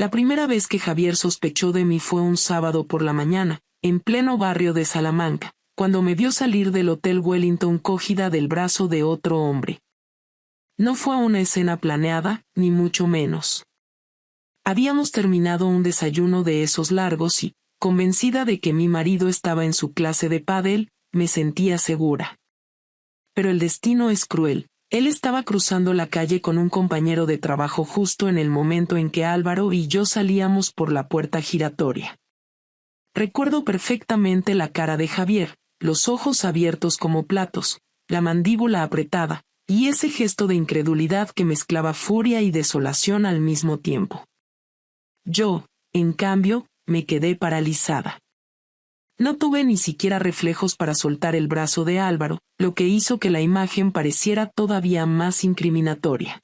La primera vez que Javier sospechó de mí fue un sábado por la mañana, en pleno barrio de Salamanca, cuando me vio salir del Hotel Wellington cogida del brazo de otro hombre. No fue una escena planeada, ni mucho menos. Habíamos terminado un desayuno de esos largos y, convencida de que mi marido estaba en su clase de pádel, me sentía segura. Pero el destino es cruel. Él estaba cruzando la calle con un compañero de trabajo justo en el momento en que Álvaro y yo salíamos por la puerta giratoria. Recuerdo perfectamente la cara de Javier, los ojos abiertos como platos, la mandíbula apretada, y ese gesto de incredulidad que mezclaba furia y desolación al mismo tiempo. Yo, en cambio, me quedé paralizada. No tuve ni siquiera reflejos para soltar el brazo de Álvaro, lo que hizo que la imagen pareciera todavía más incriminatoria.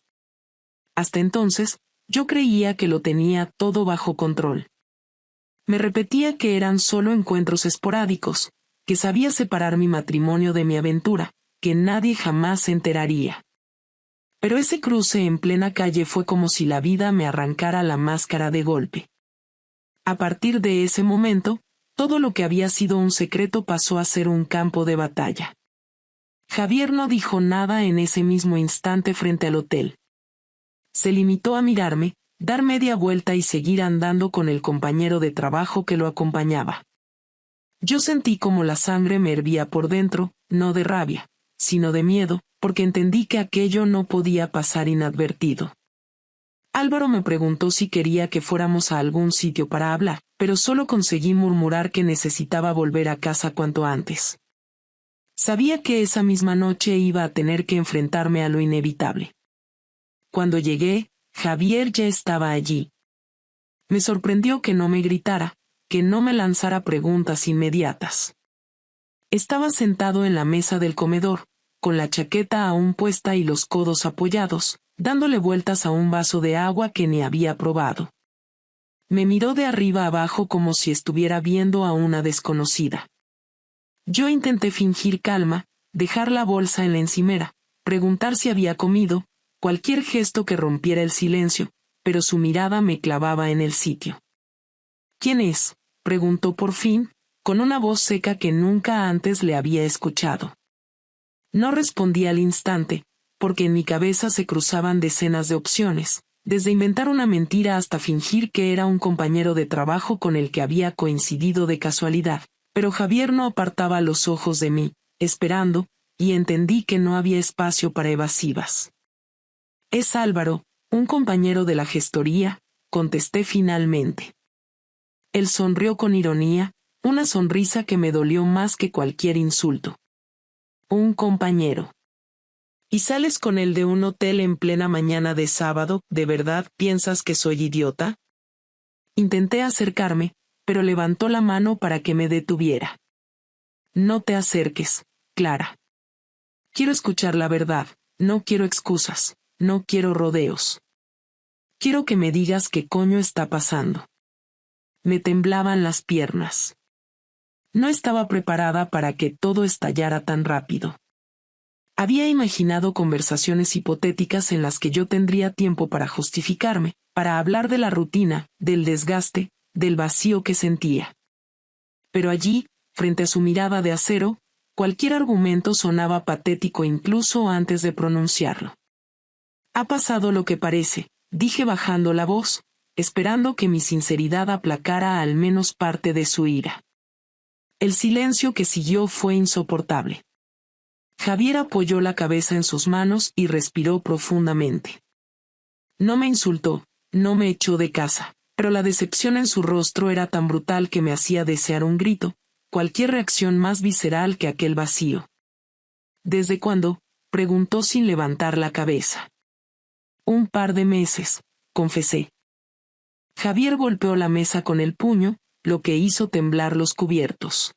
Hasta entonces, yo creía que lo tenía todo bajo control. Me repetía que eran solo encuentros esporádicos, que sabía separar mi matrimonio de mi aventura, que nadie jamás se enteraría. Pero ese cruce en plena calle fue como si la vida me arrancara la máscara de golpe. A partir de ese momento, todo lo que había sido un secreto pasó a ser un campo de batalla. Javier no dijo nada en ese mismo instante frente al hotel. Se limitó a mirarme, dar media vuelta y seguir andando con el compañero de trabajo que lo acompañaba. Yo sentí como la sangre me hervía por dentro, no de rabia, sino de miedo, porque entendí que aquello no podía pasar inadvertido. Álvaro me preguntó si quería que fuéramos a algún sitio para hablar, pero solo conseguí murmurar que necesitaba volver a casa cuanto antes. Sabía que esa misma noche iba a tener que enfrentarme a lo inevitable. Cuando llegué, Javier ya estaba allí. Me sorprendió que no me gritara, que no me lanzara preguntas inmediatas. Estaba sentado en la mesa del comedor, con la chaqueta aún puesta y los codos apoyados, dándole vueltas a un vaso de agua que ni había probado. Me miró de arriba abajo como si estuviera viendo a una desconocida. Yo intenté fingir calma, dejar la bolsa en la encimera, preguntar si había comido, cualquier gesto que rompiera el silencio, pero su mirada me clavaba en el sitio. «¿Quién es?», preguntó por fin, con una voz seca que nunca antes le había escuchado. No respondí al instante, porque en mi cabeza se cruzaban decenas de opciones, desde inventar una mentira hasta fingir que era un compañero de trabajo con el que había coincidido de casualidad, pero Javier no apartaba los ojos de mí, esperando, y entendí que no había espacio para evasivas. «Es Álvaro, un compañero de la gestoría», contesté finalmente. Él sonrió con ironía, una sonrisa que me dolió más que cualquier insulto. «Un compañero. ¿Y sales con él de un hotel en plena mañana de sábado? ¿De verdad piensas que soy idiota?». Intenté acercarme, pero levantó la mano para que me detuviera. «No te acerques, Clara. Quiero escuchar la verdad, no quiero excusas, no quiero rodeos. Quiero que me digas qué coño está pasando». Me temblaban las piernas. No estaba preparada para que todo estallara tan rápido. Había imaginado conversaciones hipotéticas en las que yo tendría tiempo para justificarme, para hablar de la rutina, del desgaste, del vacío que sentía. Pero allí, frente a su mirada de acero, cualquier argumento sonaba patético incluso antes de pronunciarlo. «Ha pasado lo que parece», dije bajando la voz, esperando que mi sinceridad aplacara al menos parte de su ira. El silencio que siguió fue insoportable. Javier apoyó la cabeza en sus manos y respiró profundamente. No me insultó, no me echó de casa, pero la decepción en su rostro era tan brutal que me hacía desear un grito, cualquier reacción más visceral que aquel vacío. «¿Desde cuándo?», preguntó sin levantar la cabeza. «Un par de meses», confesé. Javier golpeó la mesa con el puño, lo que hizo temblar los cubiertos.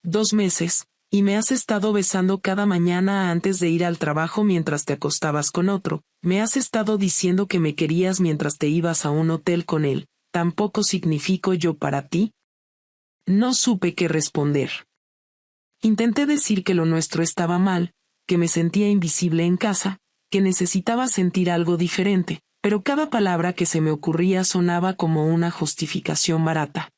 «2 meses, y me has estado besando cada mañana antes de ir al trabajo mientras te acostabas con otro, me has estado diciendo que me querías mientras te ibas a un hotel con él, ¿tampoco significo yo para ti?». No supe qué responder. Intenté decir que lo nuestro estaba mal, que me sentía invisible en casa, que necesitaba sentir algo diferente, Pero cada palabra que se me ocurría sonaba como una justificación barata.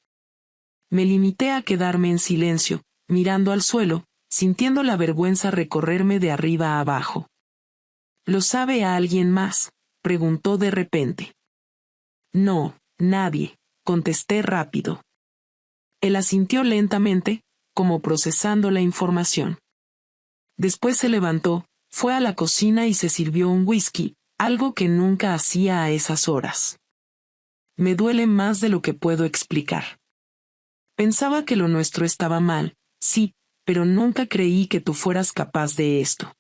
Me limité a quedarme en silencio, mirando al suelo, sintiendo la vergüenza recorrerme de arriba a abajo. ¿Lo sabe a alguien más?, preguntó de repente. No, nadie, contesté rápido. Él asintió lentamente, como procesando la información. Después se levantó, fue a la cocina y se sirvió un whisky, algo que nunca hacía a esas horas. Me duele más de lo que puedo explicar. Pensaba que lo nuestro estaba mal, sí, pero nunca creí que tú fueras capaz de esto.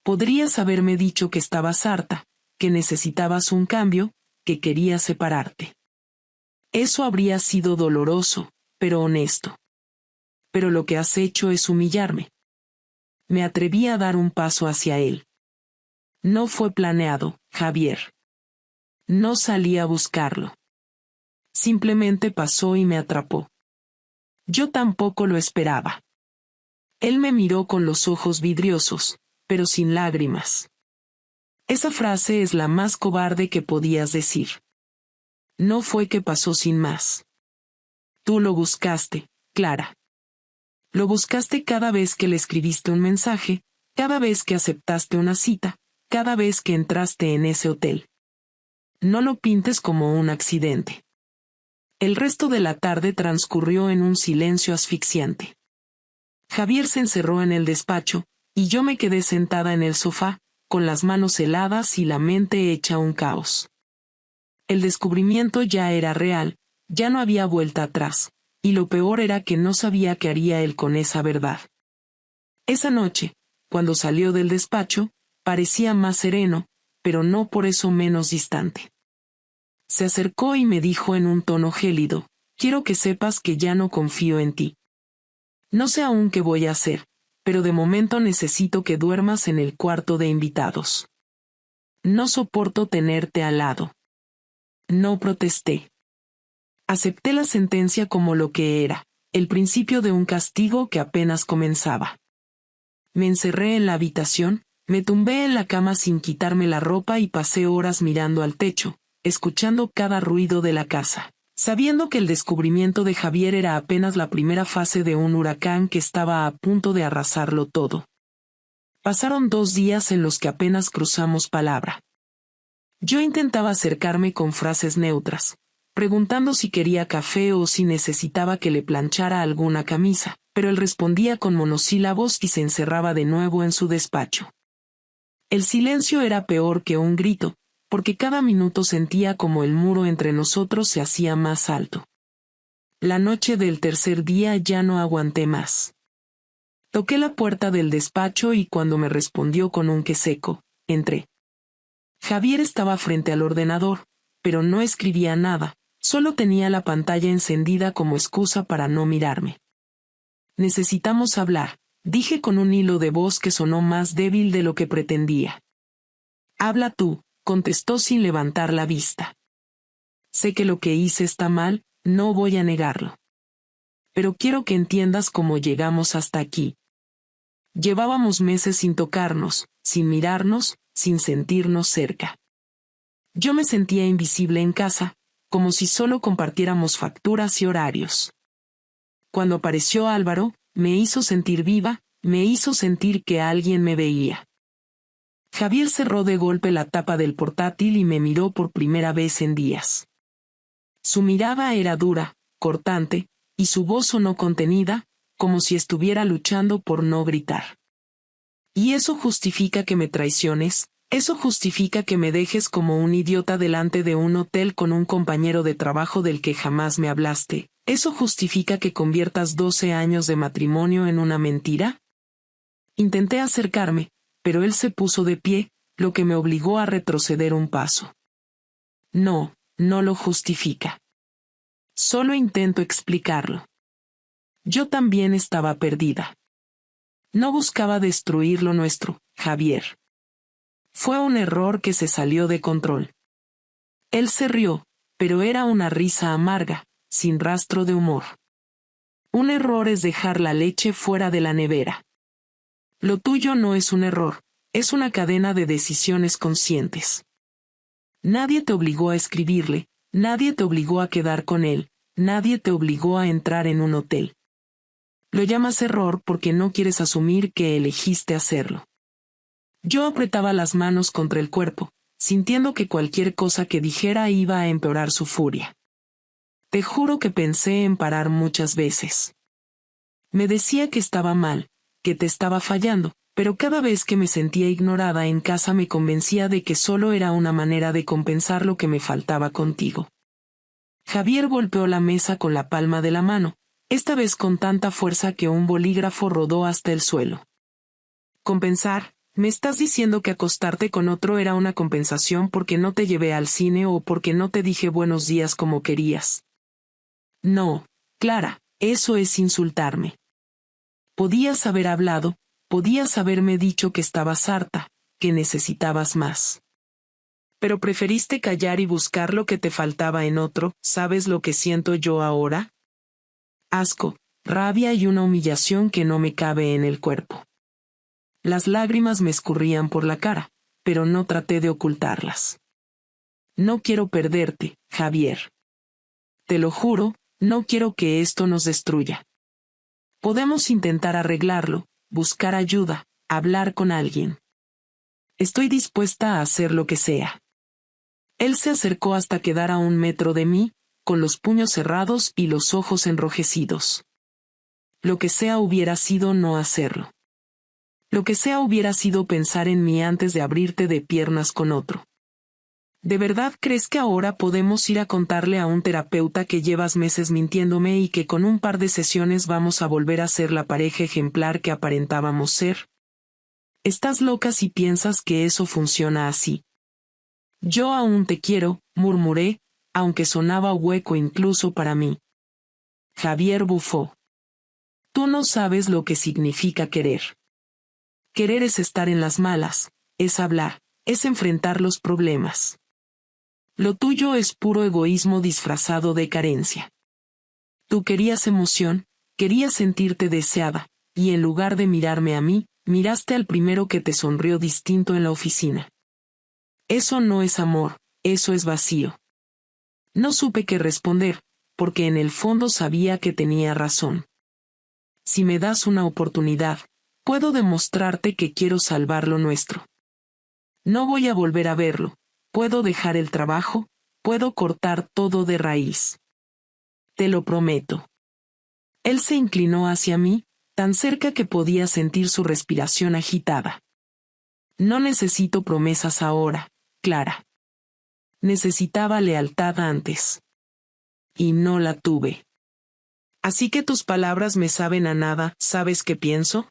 Podrías haberme dicho que estabas harta, que necesitabas un cambio, que querías separarte. Eso habría sido doloroso, pero honesto. Pero lo que has hecho es humillarme. Me atreví a dar un paso hacia él. No fue planeado, Javier. No salí a buscarlo. Simplemente pasó y me atrapó. Yo tampoco lo esperaba. Él me miró con los ojos vidriosos, pero sin lágrimas. Esa frase es la más cobarde que podías decir. No fue que pasó sin más. Tú lo buscaste, Clara. Lo buscaste cada vez que le escribiste un mensaje, cada vez que aceptaste una cita, cada vez que entraste en ese hotel. No lo pintes como un accidente. El resto de la tarde transcurrió en un silencio asfixiante. Javier se encerró en el despacho, y yo me quedé sentada en el sofá, con las manos heladas y la mente hecha un caos. El descubrimiento ya era real, ya no había vuelta atrás, y lo peor era que no sabía qué haría él con esa verdad. Esa noche, cuando salió del despacho, parecía más sereno, pero no por eso menos distante. Se acercó y me dijo en un tono gélido, quiero que sepas que ya no confío en ti. No sé aún qué voy a hacer, pero de momento necesito que duermas en el cuarto de invitados. No soporto tenerte al lado. No protesté. Acepté la sentencia como lo que era, el principio de un castigo que apenas comenzaba. Me encerré en la habitación, me tumbé en la cama sin quitarme la ropa y pasé horas mirando al techo, escuchando cada ruido de la casa, sabiendo que el descubrimiento de Javier era apenas la primera fase de un huracán que estaba a punto de arrasarlo todo. Pasaron 2 días en los que apenas cruzamos palabra. Yo intentaba acercarme con frases neutras, preguntando si quería café o si necesitaba que le planchara alguna camisa, pero él respondía con monosílabos y se encerraba de nuevo en su despacho. El silencio era peor que un grito, porque cada minuto sentía como el muro entre nosotros se hacía más alto. La noche del tercer día ya no aguanté más. Toqué la puerta del despacho y cuando me respondió con un que seco, entré. Javier estaba frente al ordenador, pero no escribía nada, solo tenía la pantalla encendida como excusa para no mirarme. Necesitamos hablar, dije con un hilo de voz que sonó más débil de lo que pretendía. Habla tú, contestó sin levantar la vista. Sé que lo que hice está mal, no voy a negarlo. Pero quiero que entiendas cómo llegamos hasta aquí. Llevábamos meses sin tocarnos, sin mirarnos, sin sentirnos cerca. Yo me sentía invisible en casa, como si solo compartiéramos facturas y horarios. Cuando apareció Álvaro, me hizo sentir viva, me hizo sentir que alguien me veía. Javier cerró de golpe la tapa del portátil y me miró por primera vez en días. Su mirada era dura, cortante, y su voz sonó contenida, como si estuviera luchando por no gritar. ¿Y eso justifica que me traiciones? ¿Eso justifica que me dejes como un idiota delante de un hotel con un compañero de trabajo del que jamás me hablaste? ¿Eso justifica que conviertas 12 años de matrimonio en una mentira? Intenté acercarme, pero él se puso de pie, lo que me obligó a retroceder un paso. No, no lo justifica. Solo intento explicarlo. Yo también estaba perdida. No buscaba destruir lo nuestro, Javier. Fue un error que se salió de control. Él se rió, pero era una risa amarga, sin rastro de humor. Un error es dejar la leche fuera de la nevera. Lo tuyo no es un error, es una cadena de decisiones conscientes. Nadie te obligó a escribirle, nadie te obligó a quedar con él, nadie te obligó a entrar en un hotel. Lo llamas error porque no quieres asumir que elegiste hacerlo. Yo apretaba las manos contra el cuerpo, sintiendo que cualquier cosa que dijera iba a empeorar su furia. Te juro que pensé en parar muchas veces. Me decía que estaba mal, que te estaba fallando, pero cada vez que me sentía ignorada en casa me convencía de que solo era una manera de compensar lo que me faltaba contigo. Javier golpeó la mesa con la palma de la mano, esta vez con tanta fuerza que un bolígrafo rodó hasta el suelo. ¿Compensar? ¿Me estás diciendo que acostarte con otro era una compensación porque no te llevé al cine o porque no te dije buenos días como querías? No, Clara, eso es insultarme. Podías haber hablado, podías haberme dicho que estabas harta, que necesitabas más. Pero preferiste callar y buscar lo que te faltaba en otro. ¿Sabes lo que siento yo ahora? Asco, rabia y una humillación que no me cabe en el cuerpo. Las lágrimas me escurrían por la cara, pero no traté de ocultarlas. No quiero perderte, Javier. Te lo juro, no quiero que esto nos destruya. Podemos intentar arreglarlo, buscar ayuda, hablar con alguien. Estoy dispuesta a hacer lo que sea. Él se acercó hasta quedar a 1 metro de mí, con los puños cerrados y los ojos enrojecidos. Lo que sea hubiera sido no hacerlo. Lo que sea hubiera sido pensar en mí antes de abrirte de piernas con otro. ¿De verdad crees que ahora podemos ir a contarle a un terapeuta que llevas meses mintiéndome y que con un par de sesiones vamos a volver a ser la pareja ejemplar que aparentábamos ser? Estás loca si piensas que eso funciona así. Yo aún te quiero, murmuré, aunque sonaba hueco incluso para mí. Javier bufó. Tú no sabes lo que significa querer. Querer es estar en las malas, es hablar, es enfrentar los problemas. Lo tuyo es puro egoísmo disfrazado de carencia. Tú querías emoción, querías sentirte deseada, y en lugar de mirarme a mí, miraste al primero que te sonrió distinto en la oficina. Eso no es amor, eso es vacío. No supe qué responder, porque en el fondo sabía que tenía razón. Si me das una oportunidad, puedo demostrarte que quiero salvar lo nuestro. No voy a volver a verlo. Puedo dejar el trabajo, puedo cortar todo de raíz. Te lo prometo. Él se inclinó hacia mí, tan cerca que podía sentir su respiración agitada. No necesito promesas ahora, Clara. Necesitaba lealtad antes. Y no la tuve. Así que tus palabras me saben a nada. ¿Sabes qué pienso?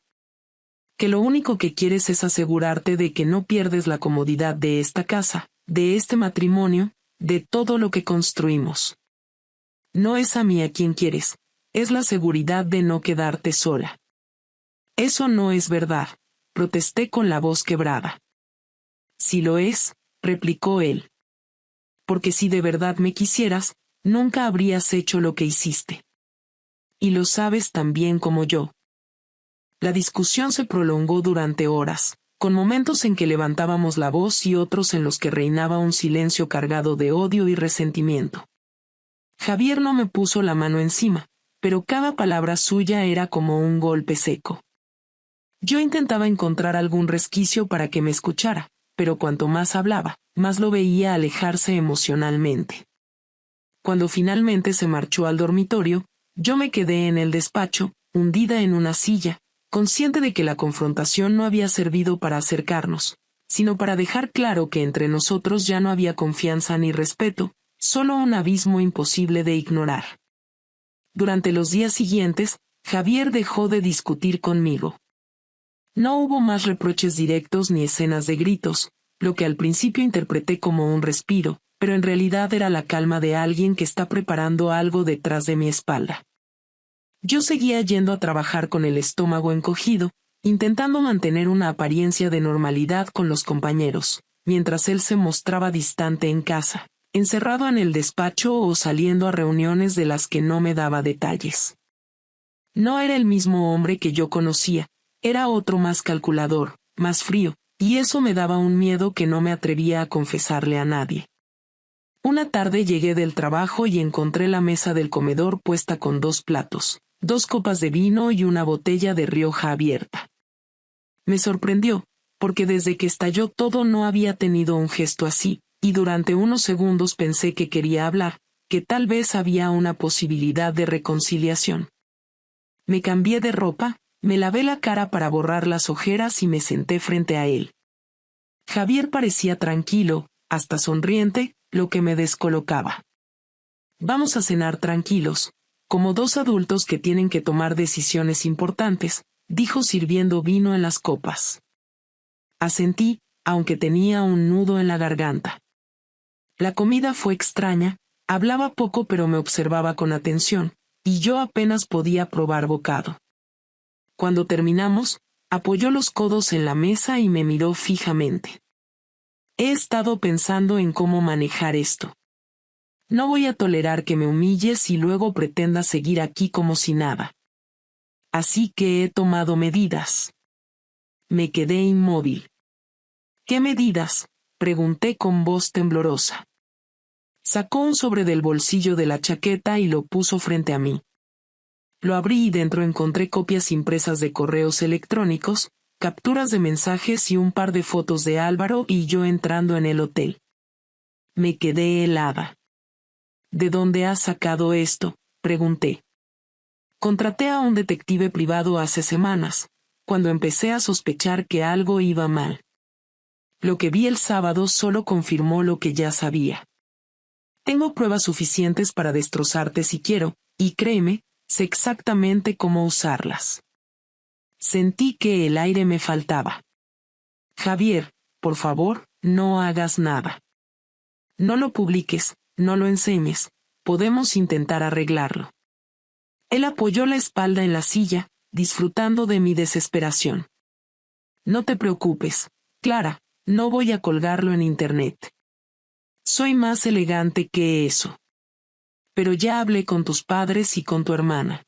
Que lo único que quieres es asegurarte de que no pierdes la comodidad de esta casa, de este matrimonio, de todo lo que construimos. No es a mí a quien quieres, es la seguridad de no quedarte sola. Eso no es verdad, protesté con la voz quebrada. Si lo es, replicó él. Porque si de verdad me quisieras, nunca habrías hecho lo que hiciste. Y lo sabes tan bien como yo. La discusión se prolongó durante horas, con momentos en que levantábamos la voz y otros en los que reinaba un silencio cargado de odio y resentimiento. Javier no me puso la mano encima, pero cada palabra suya era como un golpe seco. Yo intentaba encontrar algún resquicio para que me escuchara, pero cuanto más hablaba, más lo veía alejarse emocionalmente. Cuando finalmente se marchó al dormitorio, yo me quedé en el despacho, hundida en una silla, consciente de que la confrontación no había servido para acercarnos, sino para dejar claro que entre nosotros ya no había confianza ni respeto, solo un abismo imposible de ignorar. Durante los días siguientes, Javier dejó de discutir conmigo. No hubo más reproches directos ni escenas de gritos, lo que al principio interpreté como un respiro, pero en realidad era la calma de alguien que está preparando algo detrás de mi espalda. Yo seguía yendo a trabajar con el estómago encogido, intentando mantener una apariencia de normalidad con los compañeros, mientras él se mostraba distante en casa, encerrado en el despacho o saliendo a reuniones de las que no me daba detalles. No era el mismo hombre que yo conocía, era otro más calculador, más frío, y eso me daba un miedo que no me atrevía a confesarle a nadie. Una tarde llegué del trabajo y encontré la mesa del comedor puesta con 2 platos, 2 copas de vino y una botella de Rioja abierta. Me sorprendió, porque desde que estalló todo no había tenido un gesto así, y durante unos segundos pensé que quería hablar, que tal vez había una posibilidad de reconciliación. Me cambié de ropa, me lavé la cara para borrar las ojeras y me senté frente a él. Javier parecía tranquilo, hasta sonriente, lo que me descolocaba. Vamos a cenar tranquilos, como 2 adultos que tienen que tomar decisiones importantes, dijo sirviendo vino en las copas. Asentí, aunque tenía un nudo en la garganta. La comida fue extraña, hablaba poco pero me observaba con atención, y yo apenas podía probar bocado. Cuando terminamos, apoyó los codos en la mesa y me miró fijamente. He estado pensando en cómo manejar esto. No voy a tolerar que me humilles y luego pretendas seguir aquí como si nada. Así que he tomado medidas. Me quedé inmóvil. ¿Qué medidas?, pregunté con voz temblorosa. Sacó un sobre del bolsillo de la chaqueta y lo puso frente a mí. Lo abrí y dentro encontré copias impresas de correos electrónicos, capturas de mensajes y un par de fotos de Álvaro y yo entrando en el hotel. Me quedé helada. ¿De dónde has sacado esto?, pregunté. Contraté a un detective privado hace semanas, cuando empecé a sospechar que algo iba mal. Lo que vi el sábado solo confirmó lo que ya sabía. Tengo pruebas suficientes para destrozarte si quiero, y créeme, sé exactamente cómo usarlas. Sentí que el aire me faltaba. Javier, por favor, no hagas nada. No lo publiques, no lo enseñes, podemos intentar arreglarlo. Él apoyó la espalda en la silla, disfrutando de mi desesperación. No te preocupes, Clara, no voy a colgarlo en internet. Soy más elegante que eso. Pero ya hablé con tus padres y con tu hermana.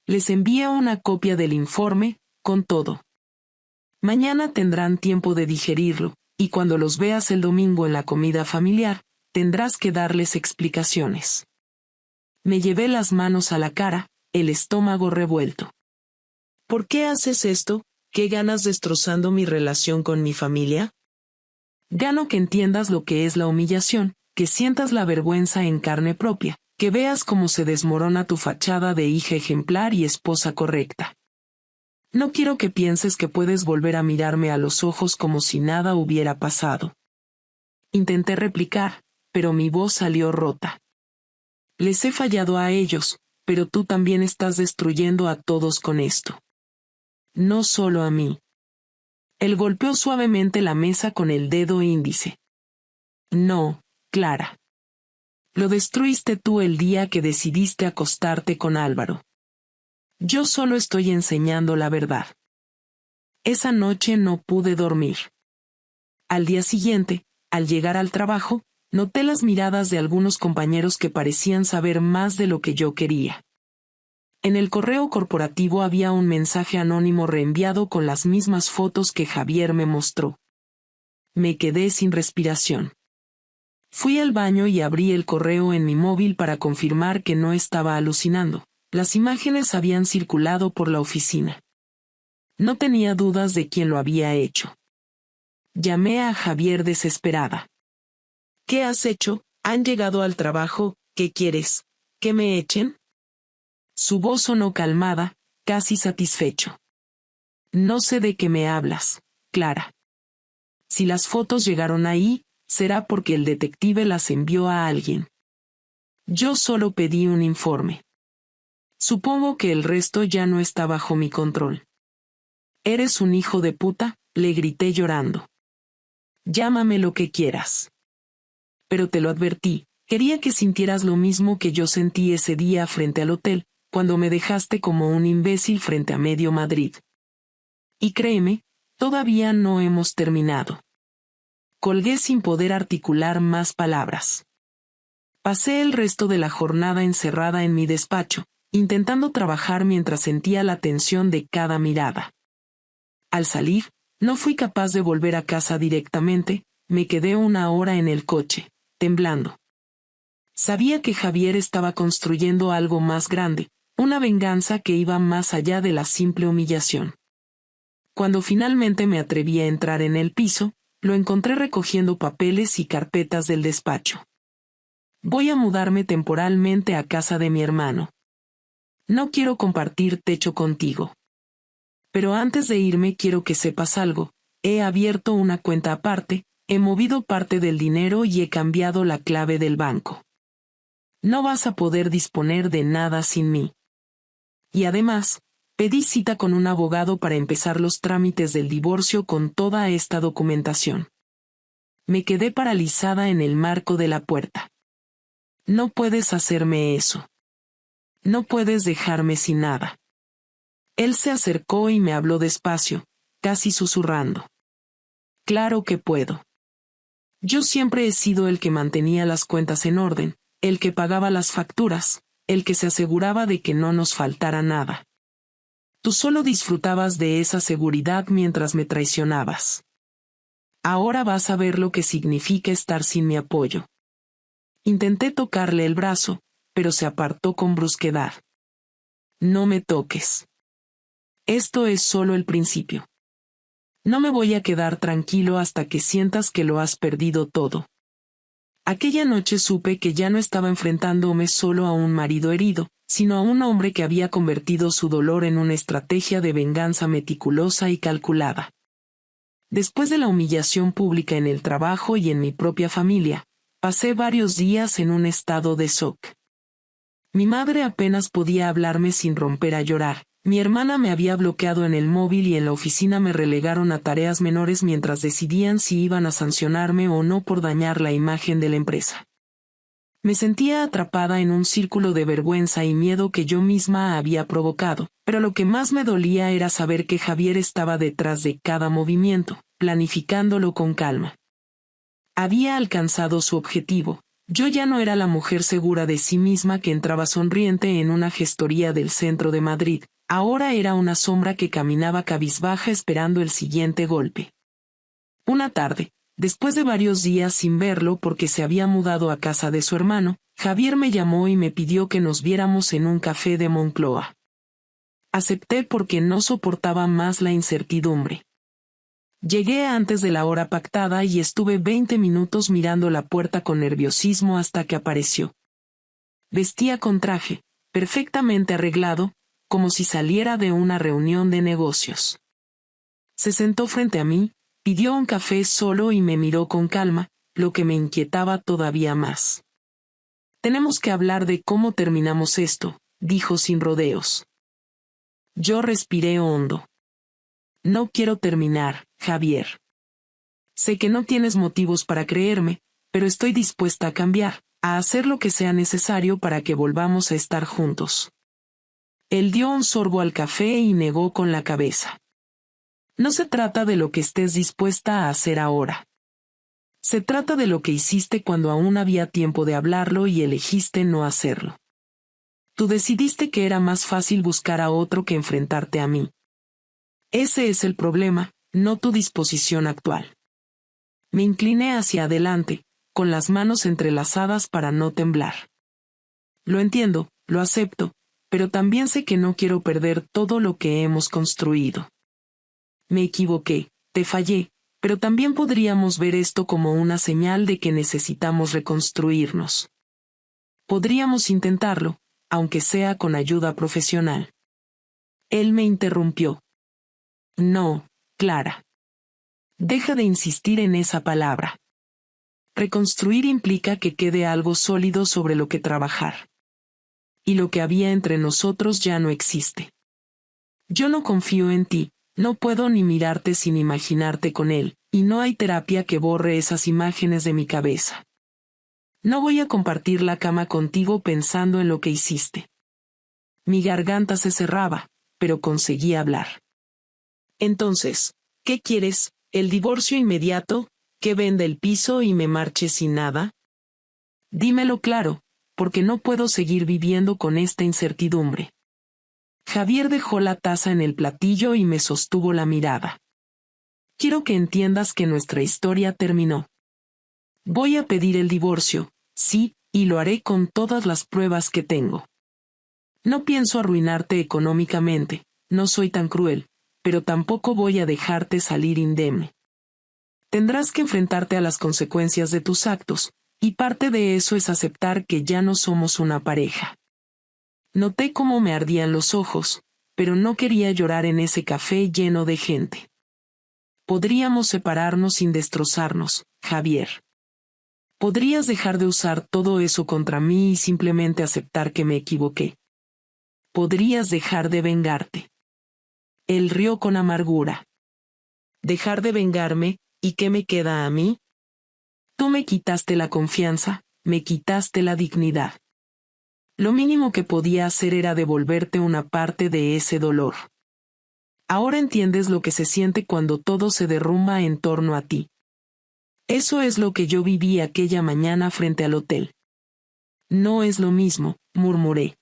Les envié una copia del informe, con todo. Mañana tendrán tiempo de digerirlo, y cuando los veas el domingo en la comida familiar, tendrás que darles explicaciones. Me llevé las manos a la cara, el estómago revuelto. ¿Por qué haces esto? ¿Qué ganas destrozando mi relación con mi familia? Gano que entiendas lo que es la humillación, que sientas la vergüenza en carne propia, que veas cómo se desmorona tu fachada de hija ejemplar y esposa correcta. No quiero que pienses que puedes volver a mirarme a los ojos como si nada hubiera pasado. Intenté replicar, pero mi voz salió rota. Les he fallado a ellos, pero tú también estás destruyendo a todos con esto. No solo a mí. Él golpeó suavemente la mesa con el dedo índice. No, Clara. Lo destruiste tú el día que decidiste acostarte con Álvaro. Yo solo estoy enseñando la verdad. Esa noche no pude dormir. Al día siguiente, al llegar al trabajo, noté las miradas de algunos compañeros que parecían saber más de lo que yo quería. En el correo corporativo había un mensaje anónimo reenviado con las mismas fotos que Javier me mostró. Me quedé sin respiración. Fui al baño y abrí el correo en mi móvil para confirmar que no estaba alucinando. Las imágenes habían circulado por la oficina. No tenía dudas de quién lo había hecho. Llamé a Javier desesperada. ¿Qué has hecho? ¿Han llegado al trabajo? ¿Qué quieres? ¿Que me echen? Su voz sonó calmada, casi satisfecho. No sé de qué me hablas, Clara. Si las fotos llegaron ahí, será porque el detective las envió a alguien. Yo solo pedí un informe. Supongo que el resto ya no está bajo mi control. Eres un hijo de puta, le grité llorando. Llámame lo que quieras. Pero te lo advertí, quería que sintieras lo mismo que yo sentí ese día frente al hotel, cuando me dejaste como un imbécil frente a medio Madrid. Y créeme, todavía no hemos terminado. Colgué sin poder articular más palabras. Pasé el resto de la jornada encerrada en mi despacho, intentando trabajar mientras sentía la tensión de cada mirada. Al salir, no fui capaz de volver a casa directamente, me quedé una hora en el coche, temblando. Sabía que Javier estaba construyendo algo más grande, una venganza que iba más allá de la simple humillación. Cuando finalmente me atreví a entrar en el piso, lo encontré recogiendo papeles y carpetas del despacho. Voy a mudarme temporalmente a casa de mi hermano. No quiero compartir techo contigo. Pero antes de irme quiero que sepas algo, he abierto una cuenta aparte, he movido parte del dinero y he cambiado la clave del banco. No vas a poder disponer de nada sin mí. Y además, pedí cita con un abogado para empezar los trámites del divorcio con toda esta documentación. Me quedé paralizada en el marco de la puerta. No puedes hacerme eso. No puedes dejarme sin nada. Él se acercó y me habló despacio, casi susurrando. Claro que puedo. Yo siempre he sido el que mantenía las cuentas en orden, el que pagaba las facturas, el que se aseguraba de que no nos faltara nada. Tú solo disfrutabas de esa seguridad mientras me traicionabas. Ahora vas a ver lo que significa estar sin mi apoyo. Intenté tocarle el brazo, pero se apartó con brusquedad. No me toques. Esto es solo el principio. No me voy a quedar tranquilo hasta que sientas que lo has perdido todo. Aquella noche supe que ya no estaba enfrentándome solo a un marido herido, sino a un hombre que había convertido su dolor en una estrategia de venganza meticulosa y calculada. Después de la humillación pública en el trabajo y en mi propia familia, pasé varios días en un estado de shock. Mi madre apenas podía hablarme sin romper a llorar. Mi hermana me había bloqueado en el móvil y en la oficina me relegaron a tareas menores mientras decidían si iban a sancionarme o no por dañar la imagen de la empresa. Me sentía atrapada en un círculo de vergüenza y miedo que yo misma había provocado, pero lo que más me dolía era saber que Javier estaba detrás de cada movimiento, planificándolo con calma. Había alcanzado su objetivo. Yo ya no era la mujer segura de sí misma que entraba sonriente en una gestoría del centro de Madrid. Ahora era una sombra que caminaba cabizbaja esperando el siguiente golpe. Una tarde, después de varios días sin verlo porque se había mudado a casa de su hermano, Javier me llamó y me pidió que nos viéramos en un café de Moncloa. Acepté porque no soportaba más la incertidumbre. Llegué antes de la hora pactada y estuve 20 minutos mirando la puerta con nerviosismo hasta que apareció. Vestía con traje, perfectamente arreglado, como si saliera de una reunión de negocios. Se sentó frente a mí, pidió un café solo y me miró con calma, lo que me inquietaba todavía más. Tenemos que hablar de cómo terminamos esto, dijo sin rodeos. Yo respiré hondo. No quiero terminar, Javier. Sé que no tienes motivos para creerme, pero estoy dispuesta a cambiar, a hacer lo que sea necesario para que volvamos a estar juntos. Él dio un sorbo al café y negó con la cabeza. No se trata de lo que estés dispuesta a hacer ahora. Se trata de lo que hiciste cuando aún había tiempo de hablarlo y elegiste no hacerlo. Tú decidiste que era más fácil buscar a otro que enfrentarte a mí. Ese es el problema, no tu disposición actual. Me incliné hacia adelante, con las manos entrelazadas para no temblar. Lo entiendo, lo acepto, pero también sé que no quiero perder todo lo que hemos construido. Me equivoqué, te fallé, pero también podríamos ver esto como una señal de que necesitamos reconstruirnos. Podríamos intentarlo, aunque sea con ayuda profesional. Él me interrumpió. No, Clara. Deja de insistir en esa palabra. Reconstruir implica que quede algo sólido sobre lo que trabajar. Y lo que había entre nosotros ya no existe. Yo no confío en ti, no puedo ni mirarte sin imaginarte con él, y no hay terapia que borre esas imágenes de mi cabeza. No voy a compartir la cama contigo pensando en lo que hiciste. Mi garganta se cerraba, pero conseguí hablar. Entonces, ¿qué quieres? ¿El divorcio inmediato? ¿Que venda el piso y me marche sin nada? Dímelo claro, porque no puedo seguir viviendo con esta incertidumbre. Javier dejó la taza en el platillo y me sostuvo la mirada. Quiero que entiendas que nuestra historia terminó. Voy a pedir el divorcio, sí, y lo haré con todas las pruebas que tengo. No pienso arruinarte económicamente, no soy tan cruel, pero tampoco voy a dejarte salir indemne. Tendrás que enfrentarte a las consecuencias de tus actos, y parte de eso es aceptar que ya no somos una pareja. Noté cómo me ardían los ojos, pero no quería llorar en ese café lleno de gente. Podríamos separarnos sin destrozarnos, Javier. Podrías dejar de usar todo eso contra mí y simplemente aceptar que me equivoqué. Podrías dejar de vengarte. Él rió con amargura. ¿Dejar de vengarme? ¿Y qué me queda a mí? Tú me quitaste la confianza, me quitaste la dignidad. Lo mínimo que podía hacer era devolverte una parte de ese dolor. Ahora entiendes lo que se siente cuando todo se derrumba en torno a ti. Eso es lo que yo viví aquella mañana frente al hotel. No es lo mismo, murmuré.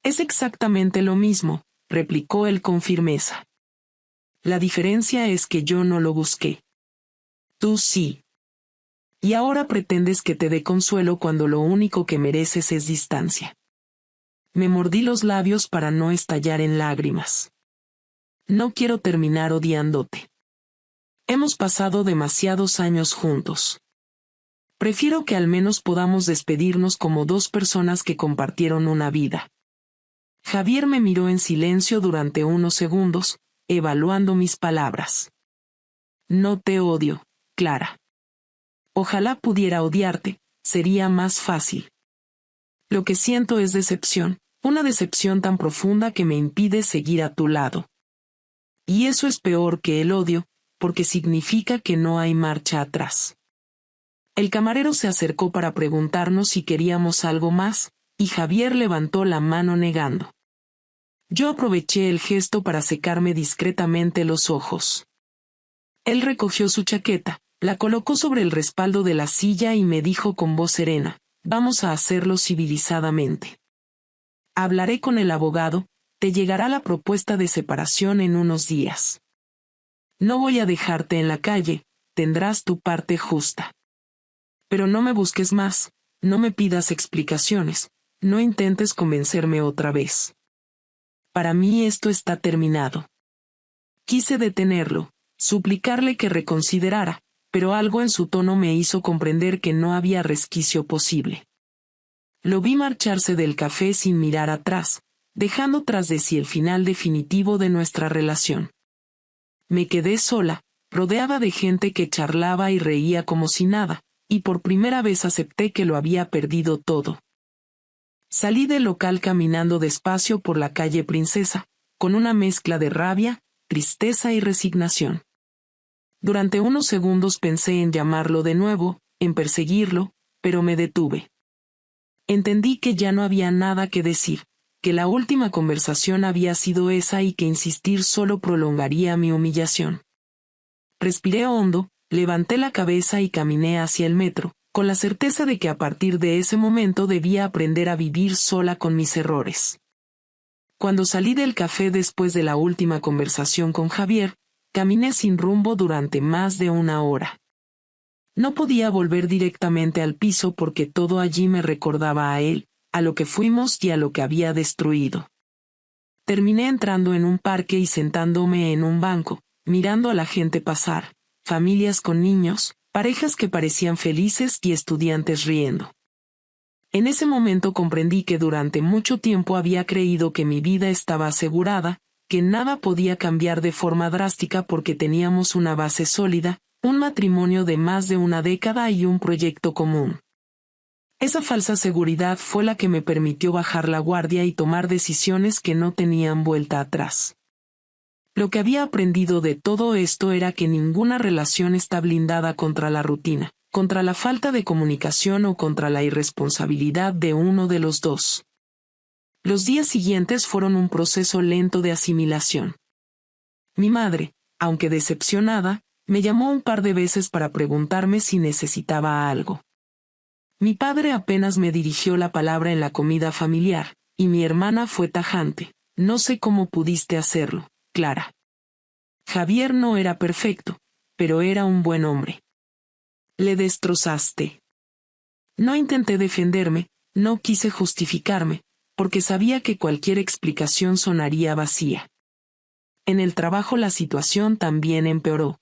Es exactamente lo mismo, replicó él con firmeza. La diferencia es que yo no lo busqué. Tú sí. Y ahora pretendes que te dé consuelo cuando lo único que mereces es distancia. Me mordí los labios para no estallar en lágrimas. No quiero terminar odiándote. Hemos pasado demasiados años juntos. Prefiero que al menos podamos despedirnos como dos personas que compartieron una vida. Javier me miró en silencio durante unos segundos, evaluando mis palabras. No te odio, Clara. Ojalá pudiera odiarte, sería más fácil. Lo que siento es decepción, una decepción tan profunda que me impide seguir a tu lado. Y eso es peor que el odio, porque significa que no hay marcha atrás. El camarero se acercó para preguntarnos si queríamos algo más, y Javier levantó la mano negando. Yo aproveché el gesto para secarme discretamente los ojos. Él recogió su chaqueta, la colocó sobre el respaldo de la silla y me dijo con voz serena, vamos a hacerlo civilizadamente. Hablaré con el abogado, te llegará la propuesta de separación en unos días. No voy a dejarte en la calle, tendrás tu parte justa. Pero no me busques más, no me pidas explicaciones, no intentes convencerme otra vez. Para mí esto está terminado. Quise detenerlo, suplicarle que reconsiderara, pero algo en su tono me hizo comprender que no había resquicio posible. Lo vi marcharse del café sin mirar atrás, dejando tras de sí el final definitivo de nuestra relación. Me quedé sola, rodeada de gente que charlaba y reía como si nada, y por primera vez acepté que lo había perdido todo. Salí del local caminando despacio por la calle Princesa, con una mezcla de rabia, tristeza y resignación. Durante unos segundos pensé en llamarlo de nuevo, en perseguirlo, pero me detuve. Entendí que ya no había nada que decir, que la última conversación había sido esa y que insistir solo prolongaría mi humillación. Respiré hondo, levanté la cabeza y caminé hacia el metro, con la certeza de que a partir de ese momento debía aprender a vivir sola con mis errores. Cuando salí del café después de la última conversación con Javier, caminé sin rumbo durante más de una hora. No podía volver directamente al piso porque todo allí me recordaba a él, a lo que fuimos y a lo que había destruido. Terminé entrando en un parque y sentándome en un banco, mirando a la gente pasar, familias con niños, parejas que parecían felices y estudiantes riendo. En ese momento comprendí que durante mucho tiempo había creído que mi vida estaba asegurada, que nada podía cambiar de forma drástica porque teníamos una base sólida, un matrimonio de más de una década y un proyecto común. Esa falsa seguridad fue la que me permitió bajar la guardia y tomar decisiones que no tenían vuelta atrás. Lo que había aprendido de todo esto era que ninguna relación está blindada contra la rutina, contra la falta de comunicación o contra la irresponsabilidad de uno de los dos. Los días siguientes fueron un proceso lento de asimilación. Mi madre, aunque decepcionada, me llamó un par de veces para preguntarme si necesitaba algo. Mi padre apenas me dirigió la palabra en la comida familiar, y mi hermana fue tajante. No sé cómo pudiste hacerlo, Clara. Javier no era perfecto, pero era un buen hombre. Le destrozaste. No intenté defenderme, no quise justificarme, porque sabía que cualquier explicación sonaría vacía. En el trabajo la situación también empeoró.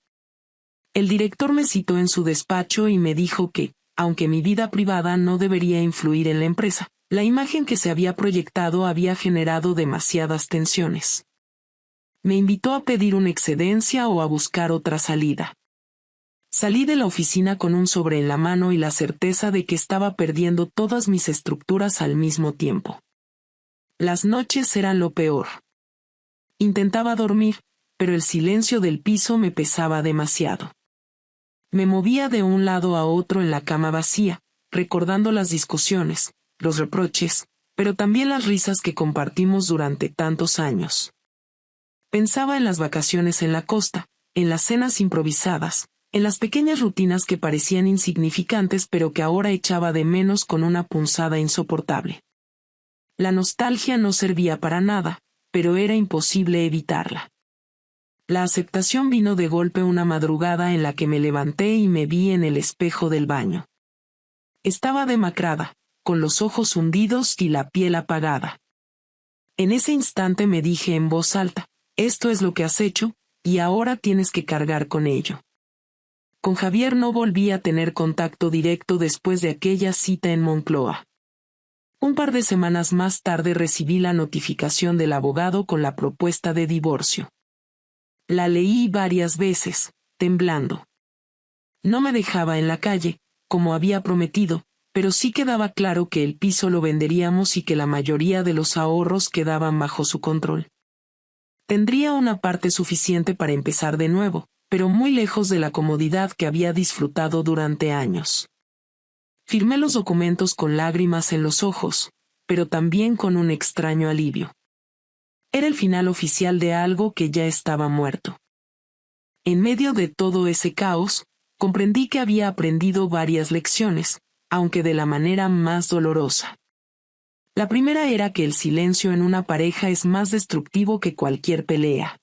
El director me citó en su despacho y me dijo que, aunque mi vida privada no debería influir en la empresa, la imagen que se había proyectado había generado demasiadas tensiones. Me invitó a pedir una excedencia o a buscar otra salida. Salí de la oficina con un sobre en la mano y la certeza de que estaba perdiendo todas mis estructuras al mismo tiempo. Las noches eran lo peor. Intentaba dormir, pero el silencio del piso me pesaba demasiado. Me movía de un lado a otro en la cama vacía, recordando las discusiones, los reproches, pero también las risas que compartimos durante tantos años. Pensaba en las vacaciones en la costa, en las cenas improvisadas, en las pequeñas rutinas que parecían insignificantes pero que ahora echaba de menos con una punzada insoportable. La nostalgia no servía para nada, pero era imposible evitarla. La aceptación vino de golpe una madrugada en la que me levanté y me vi en el espejo del baño. Estaba demacrada, con los ojos hundidos y la piel apagada. En ese instante me dije en voz alta, esto es lo que has hecho, y ahora tienes que cargar con ello. Con Javier no volví a tener contacto directo después de aquella cita en Moncloa. Un par de semanas más tarde recibí la notificación del abogado con la propuesta de divorcio. La leí varias veces, temblando. No me dejaba en la calle, como había prometido, pero sí quedaba claro que el piso lo venderíamos y que la mayoría de los ahorros quedaban bajo su control. Tendría una parte suficiente para empezar de nuevo, pero muy lejos de la comodidad que había disfrutado durante años. Firmé los documentos con lágrimas en los ojos, pero también con un extraño alivio. Era el final oficial de algo que ya estaba muerto. En medio de todo ese caos, comprendí que había aprendido varias lecciones, aunque de la manera más dolorosa. La primera era que el silencio en una pareja es más destructivo que cualquier pelea.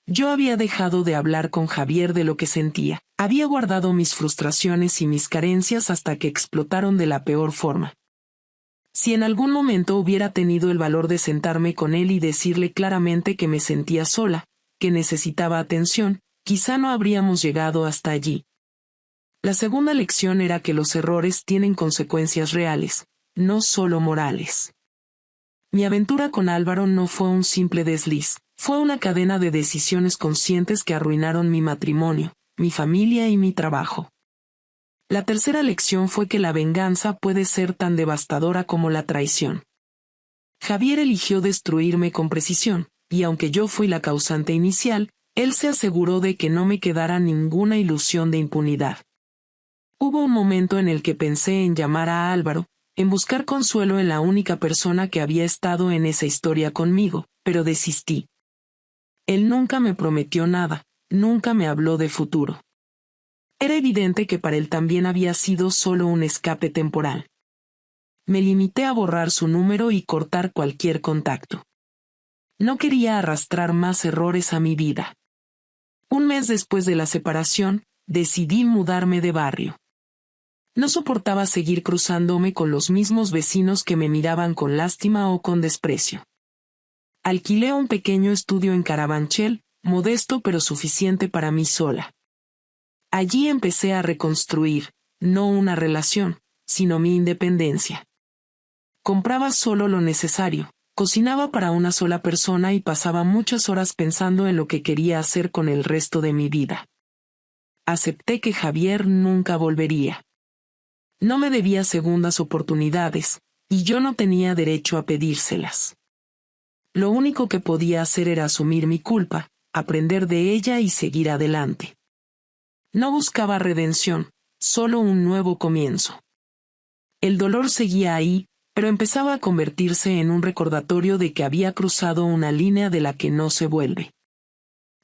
Yo había dejado de hablar con Javier de lo que sentía, había guardado mis frustraciones y mis carencias hasta que explotaron de la peor forma. Si en algún momento hubiera tenido el valor de sentarme con él y decirle claramente que me sentía sola, que necesitaba atención, quizá no habríamos llegado hasta allí. La segunda lección era que los errores tienen consecuencias reales, no solo morales. Mi aventura con Álvaro no fue un simple desliz, fue una cadena de decisiones conscientes que arruinaron mi matrimonio, mi familia y mi trabajo. La tercera lección fue que la venganza puede ser tan devastadora como la traición. Javier eligió destruirme con precisión, y aunque yo fui la causante inicial, él se aseguró de que no me quedara ninguna ilusión de impunidad. Hubo un momento en el que pensé en llamar a Álvaro, en buscar consuelo en la única persona que había estado en esa historia conmigo, pero desistí. Él nunca me prometió nada, nunca me habló de futuro. Era evidente que para él también había sido solo un escape temporal. Me limité a borrar su número y cortar cualquier contacto. No quería arrastrar más errores a mi vida. Un mes después de la separación, decidí mudarme de barrio. No soportaba seguir cruzándome con los mismos vecinos que me miraban con lástima o con desprecio. Alquilé un pequeño estudio en Carabanchel, modesto pero suficiente para mí sola. Allí empecé a reconstruir, no una relación, sino mi independencia. Compraba solo lo necesario, cocinaba para una sola persona y pasaba muchas horas pensando en lo que quería hacer con el resto de mi vida. Acepté que Javier nunca volvería. No me debía segundas oportunidades, y yo no tenía derecho a pedírselas. Lo único que podía hacer era asumir mi culpa, aprender de ella y seguir adelante. No buscaba redención, solo un nuevo comienzo. El dolor seguía ahí, pero empezaba a convertirse en un recordatorio de que había cruzado una línea de la que no se vuelve.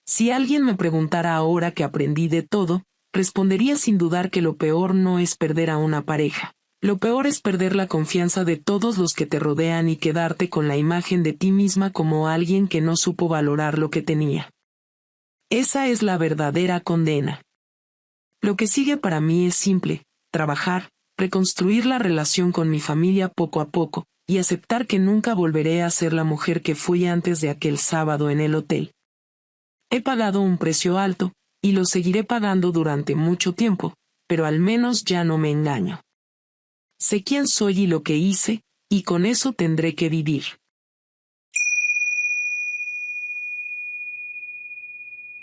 Si alguien me preguntara ahora que aprendí de todo, respondería sin dudar que lo peor no es perder a una pareja. Lo peor es perder la confianza de todos los que te rodean y quedarte con la imagen de ti misma como alguien que no supo valorar lo que tenía. Esa es la verdadera condena. Lo que sigue para mí es simple: trabajar, reconstruir la relación con mi familia poco a poco, y aceptar que nunca volveré a ser la mujer que fui antes de aquel sábado en el hotel. He pagado un precio alto, y lo seguiré pagando durante mucho tiempo, pero al menos ya no me engaño. Sé quién soy y lo que hice, y con eso tendré que vivir.